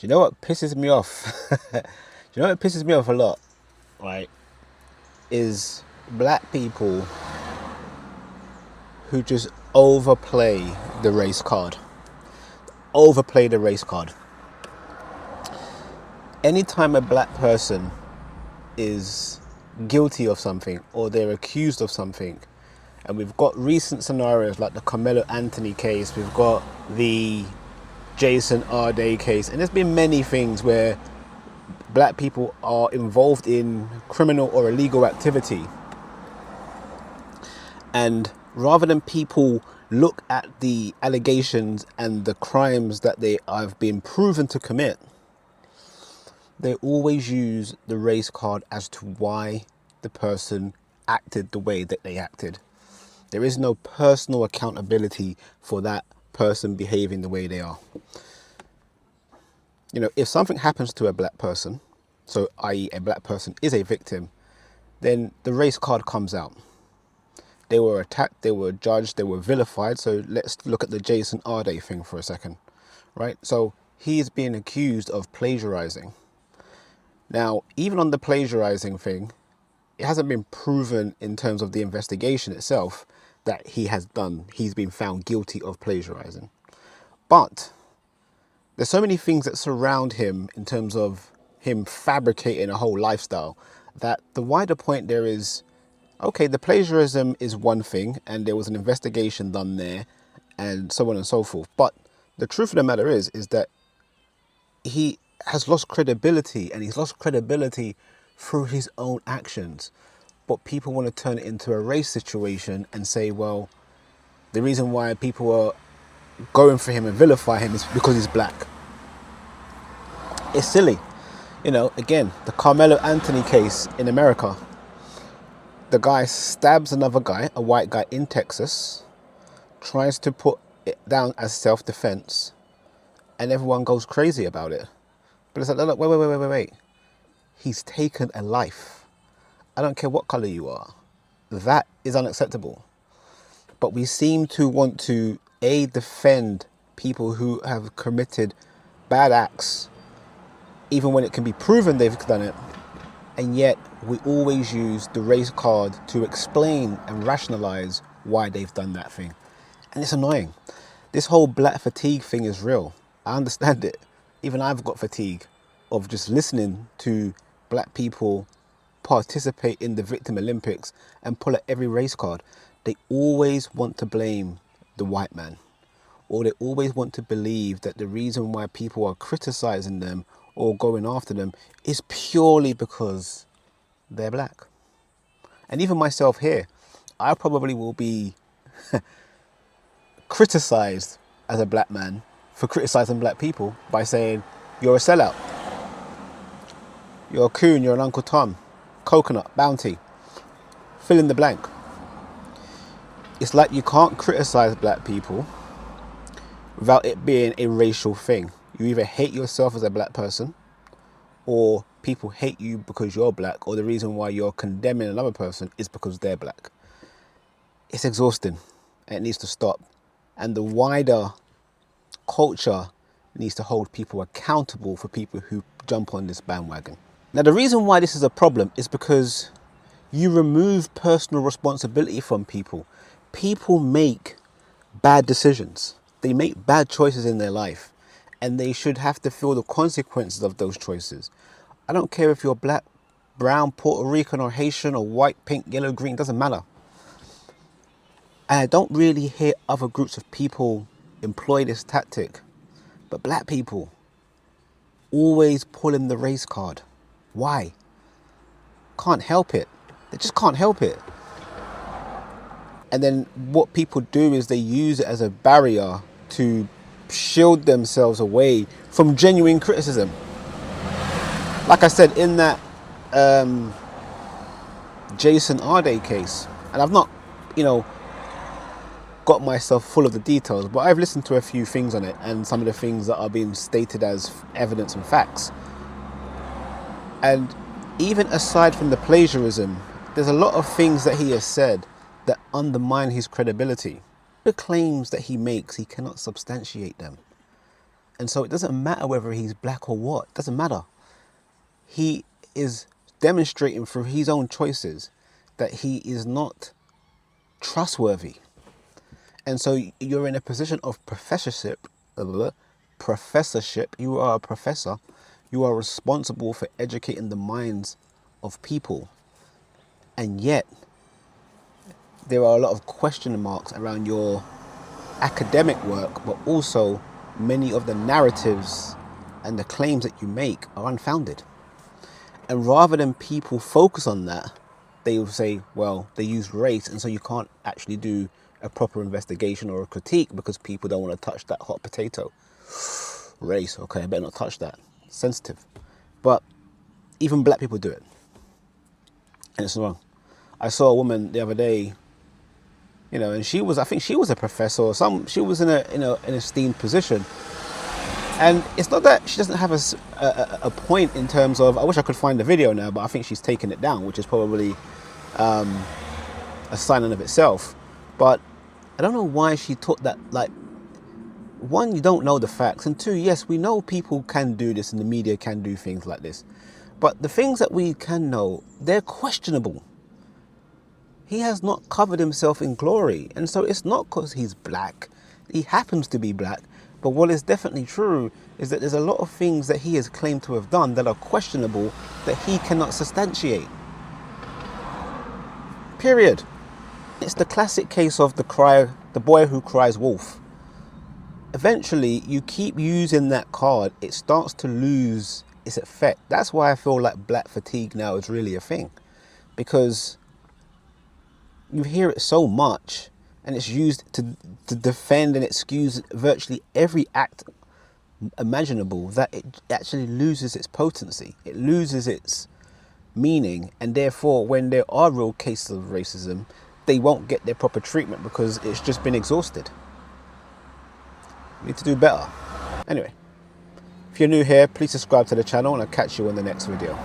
Do you know what pisses me off? Do you know what pisses me off a lot? Right, is black people who just overplay the race card. Overplay the race card. Anytime a black person is guilty of something or they're accused of something, and we've got recent scenarios like the Carmelo Anthony case, we've got the Jason Arday case, and there's been many things where black people are involved in criminal or illegal activity, and rather than people look at the allegations and the crimes that they have been proven to commit, they always use the race card as to why the person acted the way that they acted. There is no personal accountability for that person behaving the way they are. You know, if something happens to a black person, so i.e. a black person is a victim, then the race card comes out. They were attacked, they were judged, they were vilified. So let's look at the Jason Arday thing for a second, right? So he's being accused of plagiarizing. Now, even on the plagiarizing thing, it hasn't been proven in terms of the investigation itself that he's been found guilty of plagiarizing. But there's so many things that surround him in terms of him fabricating a whole lifestyle that the wider point there is, okay, the plagiarism is one thing and there was an investigation done there and so on and so forth. But the truth of the matter is that he has lost credibility, and he's lost credibility through his own actions. But people want to turn it into a race situation and say, well, the reason why people are going for him and vilify him is because he's black. It's silly. You know, again, the Carmelo Anthony case in America. The guy stabs another guy, a white guy in Texas, tries to put it down as self-defense, and everyone goes crazy about it. But it's like, look, wait. He's taken a life. I don't care what color you are. That is unacceptable. But we seem to want to, defend people who have committed bad acts, even when it can be proven they've done it. And yet we always use the race card to explain and rationalize why they've done that thing. And it's annoying. This whole black fatigue thing is real. I understand it. Even I've got fatigue of just listening to black people participate in the Victim Olympics and pull at every race card. They always want to blame the white man, or they always want to believe that the reason why people are criticizing them or going after them is purely because they're black. And even myself here, I probably will be criticized as a black man for criticizing black people by saying, you're a sellout, you're a coon, you're an Uncle Tom, coconut, bounty, fill in the blank. It's like you can't criticize black people without it being a racial thing. You either hate yourself as a black person, or people hate you because you're black, or the reason why you're condemning another person is because they're black. It's exhausting and it needs to stop. And the wider culture needs to hold people accountable for people who jump on this bandwagon. Now, the reason why this is a problem is because you remove personal responsibility from people. People make bad decisions. They make bad choices in their life, and they should have to feel the consequences of those choices. I don't care if you're black, brown, Puerto Rican or Haitian or white, pink, yellow, green, doesn't matter. And I don't really hear other groups of people employ this tactic, but black people always pull in the race card. Why? Can't help it. They just can't help it. And then what people do is they use it as a barrier to shield themselves away from genuine criticism. Like I said, in that Jason Arday case, and I've not, got myself full of the details, but I've listened to a few things on it and some of the things that are being stated as evidence and facts. And even aside from the plagiarism, there's a lot of things that he has said that undermine his credibility. The claims that he makes, he cannot substantiate them. And so it doesn't matter whether he's black or what. It doesn't matter. He is demonstrating through his own choices that he is not trustworthy. And so you're in a position of professorship. You are a professor. You are responsible for educating the minds of people. And yet, there are a lot of question marks around your academic work, but also many of the narratives and the claims that you make are unfounded. And rather than people focus on that, they will say, well, they use race, and so you can't actually do a proper investigation or a critique because people don't want to touch that hot potato. Race, okay, I better not touch that. Sensitive. But even black people do it. And it's wrong. I saw a woman the other day, you know, and I think she was a professor or she was in an esteemed position. And it's not that she doesn't have a point in terms of, I wish I could find the video now, but I think she's taken it down, which is probably a sign in of itself. But I don't know why she took that, like, one, you don't know the facts, and two, yes, we know people can do this and the media can do things like this. But the things that we can know, they're questionable. He has not covered himself in glory. And so it's not because he's black. He happens to be black. But what is definitely true is that there's a lot of things that he has claimed to have done that are questionable that he cannot substantiate. Period. It's the classic case of the boy who cries wolf. Eventually, you keep using that card, it starts to lose its effect. That's why I feel like black fatigue now is really a thing. Because you hear it so much, and it's used to defend and excuse virtually every act imaginable, that it actually loses its potency. It loses its meaning, and therefore when there are real cases of racism, they won't get their proper treatment because it's just been exhausted. We need to do better. Anyway, if you're new here, please subscribe to the channel and I'll catch you in the next video.